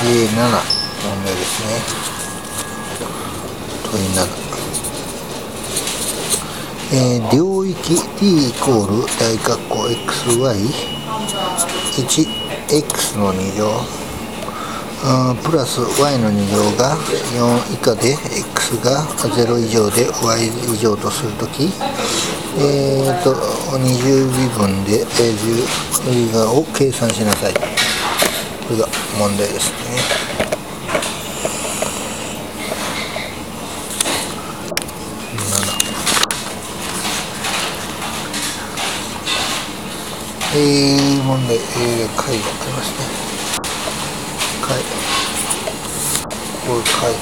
問題ですね。問い7、領域 t イコール大括弧 xy1x の2乗プラス y の2乗が4以下で x が0以上で y 以上とするとき、20微分で10がを計算しなさい。これが問題ですね。問題、解がありますね。解。これ解。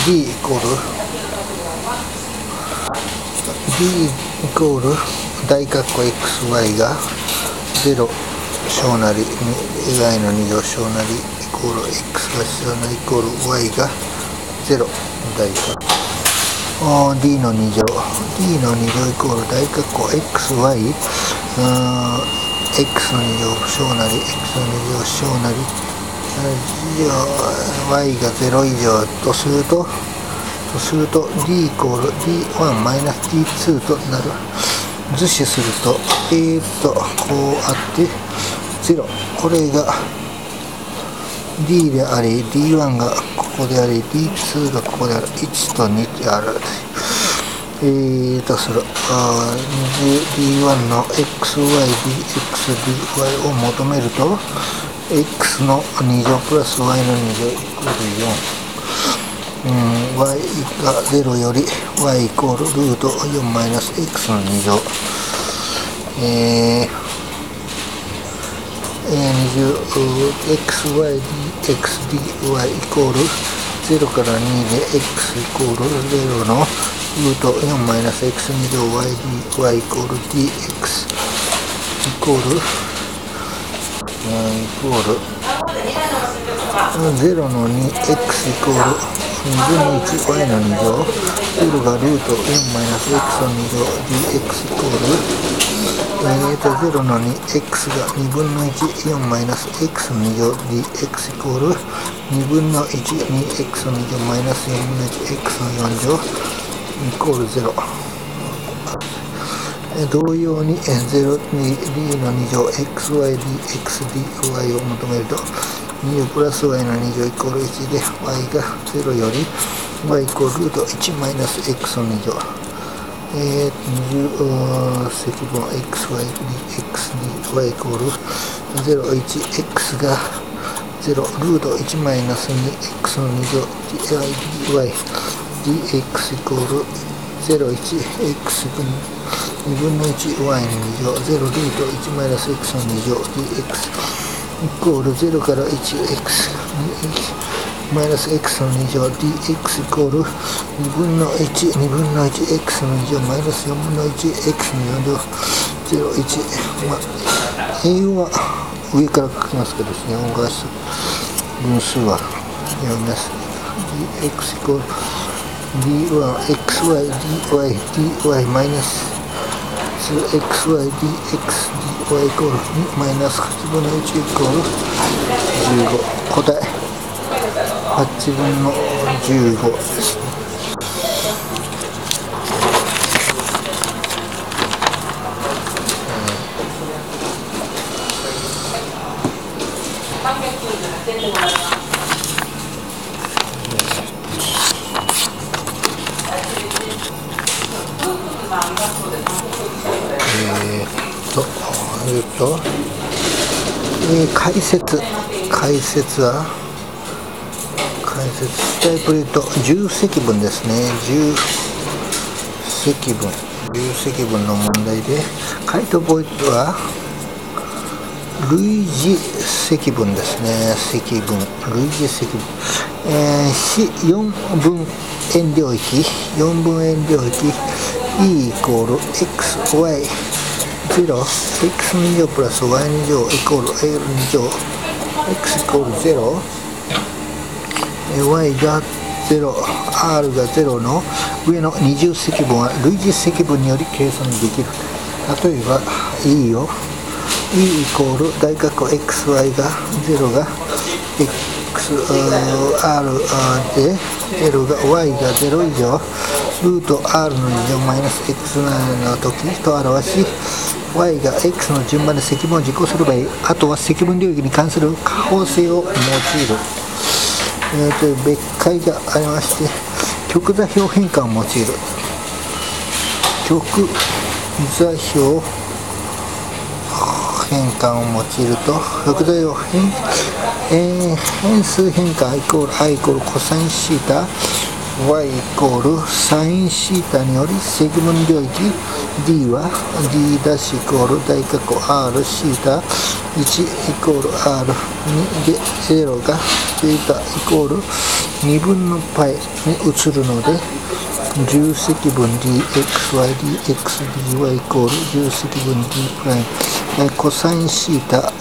d イコール大括弧 xy が0小なり y の2乗小なりイコール x が小なりイコール y が0大括弧 d の2乗イコール大括弧 xy x の2乗小なり x の2乗小なりy が0以上とすると d イコール d1 マイナス d2 となる。図示するとこうあって0、これが d であり d1 がここであり d2 がここである。1と2である。する d1 の xy、dx、dy を求めると x の2乗プラス y の2乗イコール4、y が0より y イコールルート4マイナス x の2乗xy dx dy イコール0から2で x イコール0のルート4マイナス x 2乗 y dy イコール dx イコール0の 2x イコール2分の 1y の2乗0がルート4マイナス x の2乗 dx イコール0の 2x が2分の14マイナス x の2乗 dx イコール2分の 12x の2乗マイナス4分の 1x の4乗イコール0。同様に0に d の2乗 xy dx dy を求めると2プラス y の2乗イコール1で y が0より y イコールルート1マイナス x の2乗20積分 xy dx dy イコール0、1 x が0ルート1マイナス 2x の2乗 dy dx イコール0、1 x 分2分の 1y の2乗0ルート1マイナス x の2乗 dx イコール0から 1x マイナス x の2乗 dx イコール2分の 1、2分の 1x の2乗マイナス4分の 1x の4乗0、1、英語は上から書きますけどですね、音が分数は読みます。dx イコール d1 xy dy dy マイナス xy dx dy イコール2マイナス8分の1イコール15。答え8分の15ですね。解説したいプレート10積分ですね。10積分の問題で回答ポイントは類似積分ですね。類似積分、4分円領域E イコール xy 0 x 2乗プラス y 2乗イコール l 2乗 x イコール0 y が 0R が0の上の二重積分は類似積分により計算できる。例えば E を E イコール大括弧 XY が0が XR で0が Y が0以上ルート R の2乗マイナス X7 の時と表し、y が x の順番で積分を実行する場合、あとは積分領域に関する可法性を用いる。別解がありまして、極座標変換を用いる。極座標変換を用いると、極座標変数変換イコール i イコールコサインシータy イコールサインシータにより積分領域 d は d' イコール大括弧 r シータ1イコール r 2で0がシータイコール2分の π に移るので、重積分 dxy dxdy イコール重積分 d プライムコサインシータ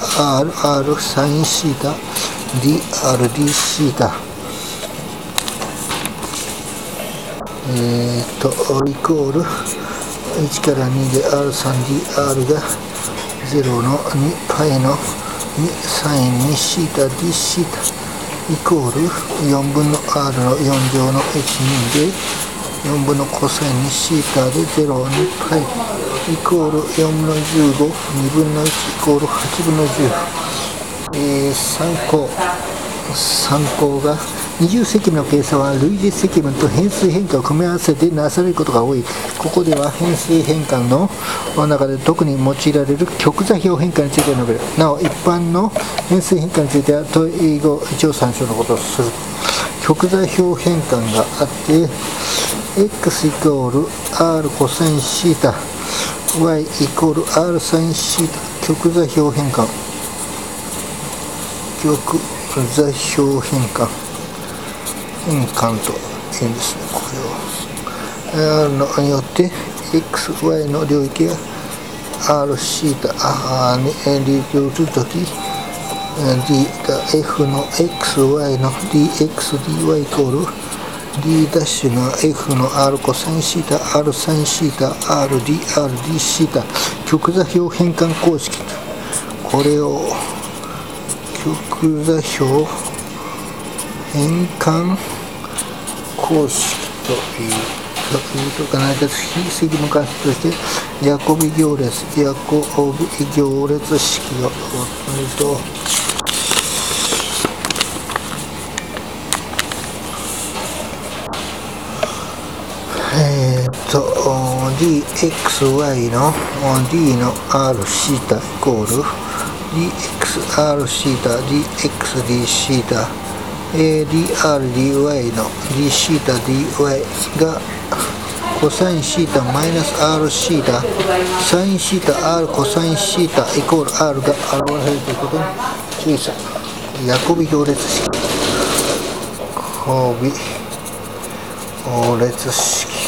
r サインシータ dr d シータイコール1から2で R3DR が0の 2π の2サイン2シータ d シータイコール4分の R の4乗の H2 で4分のコサイン2シータで0の 2π イコール4分の15 2分の1イコール8分の10、参考が二重積分の計算は類似積分と変数変換を組み合わせてなされることが多い。ここでは変数変換の中で特に用いられる極座標変換について述べる。なお一般の変数変換については問い語一応参照のことをする。極座標変換があって x イコール r コサインシータ y イコール r サインシータ極座標変換極座標変換というんですね。これを R のによって XY の領域が R シータに移るとき D が F の XY の DXDY イコール D' が F の R コサインシータ R サインシータ RDRD シータ極座標変換公式。これを極座標変換公式というとか成り立つ非積分関数としてヤコビ行列式を取るとdxy の d の r シータイコール dxr シータ dxd シータdr/dy の d シータ dy がコサインシータマイナス r シータサインシータ r コサインシータイコール r が表されるということに注意した。ヤコビ行列式。ヤコビ行列式